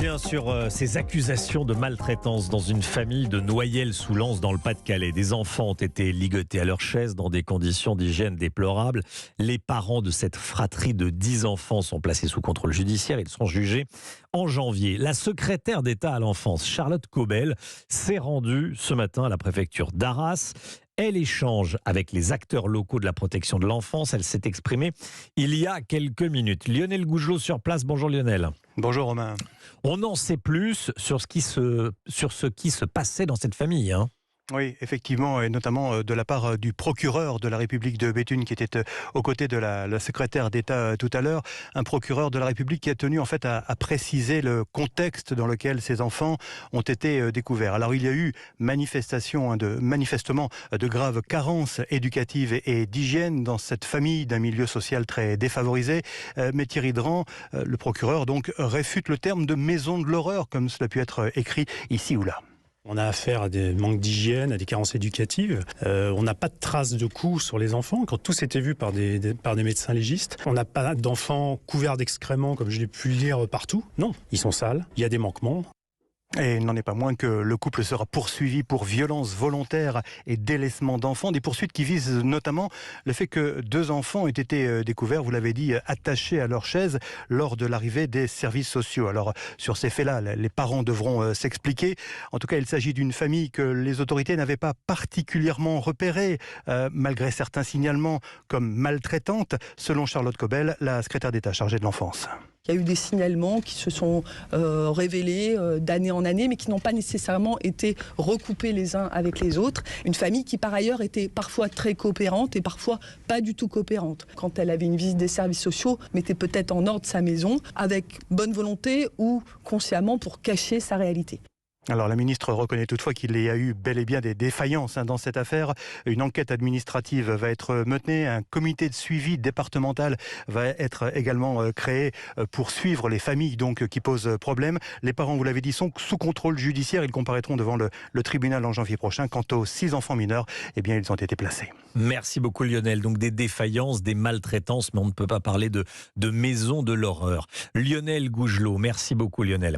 revient sur ces accusations de maltraitance dans une famille de Noyelles-sous-Lens dans le Pas-de-Calais. Des enfants ont été ligotés à leur chaise dans des conditions d'hygiène déplorables. Les parents de cette fratrie de 10 enfants sont placés sous contrôle judiciaire. Ils seront jugés en janvier. La secrétaire d'État à l'enfance, Charlotte Caubel, s'est rendue ce matin à la préfecture d'Arras. Elle échange avec les acteurs locaux de la protection de l'enfance. Elle s'est exprimée il y a quelques minutes. Lionel Gougelot sur place. Bonjour Lionel. Bonjour Romain. On en sait plus sur ce qui se passait dans cette famille, hein. Oui, effectivement, et notamment de la part du procureur de la République de Béthune qui était aux côtés de la secrétaire d'État tout à l'heure. Un procureur de la République qui a tenu en fait à préciser le contexte dans lequel ces enfants ont été découverts. Alors il y a eu manifestement de graves carences éducatives et d'hygiène dans cette famille d'un milieu social très défavorisé. Mais Thierry Dran, le procureur, donc réfute le terme de maison de l'horreur comme cela a pu être écrit ici ou là. On a affaire à des manques d'hygiène, à des carences éducatives. On n'a pas de traces de coups sur les enfants, quand tout s'était vu par des médecins légistes. On n'a pas d'enfants couverts d'excréments, comme je l'ai pu lire partout. Non, ils sont sales, il y a des manquements. Et il n'en est pas moins que le couple sera poursuivi pour violence volontaire et délaissement d'enfants. Des poursuites qui visent notamment le fait que 2 enfants aient été découverts, vous l'avez dit, attachés à leur chaise lors de l'arrivée des services sociaux. Alors sur ces faits-là, les parents devront s'expliquer. En tout cas, il s'agit d'une famille que les autorités n'avaient pas particulièrement repérée, malgré certains signalements comme maltraitante, selon Charlotte Caubel, la secrétaire d'État chargée de l'enfance. Il y a eu des signalements qui se sont révélés d'année en année, mais qui n'ont pas nécessairement été recoupés les uns avec les autres. Une famille qui, par ailleurs, était parfois très coopérante et parfois pas du tout coopérante. Quand elle avait une visite des services sociaux, mettait peut-être en ordre sa maison, avec bonne volonté ou consciemment pour cacher sa réalité. Alors la ministre reconnaît toutefois qu'il y a eu bel et bien des défaillances dans cette affaire. Une enquête administrative va être menée, un comité de suivi départemental va être également créé pour suivre les familles donc qui posent problème. Les parents, vous l'avez dit, sont sous contrôle judiciaire. Ils comparaîtront devant le tribunal en janvier prochain. Quant aux 6 enfants mineurs, eh bien ils ont été placés. Merci beaucoup Lionel. Donc des défaillances, des maltraitances, mais on ne peut pas parler de maison de l'horreur. Lionel Gougelot, merci beaucoup Lionel.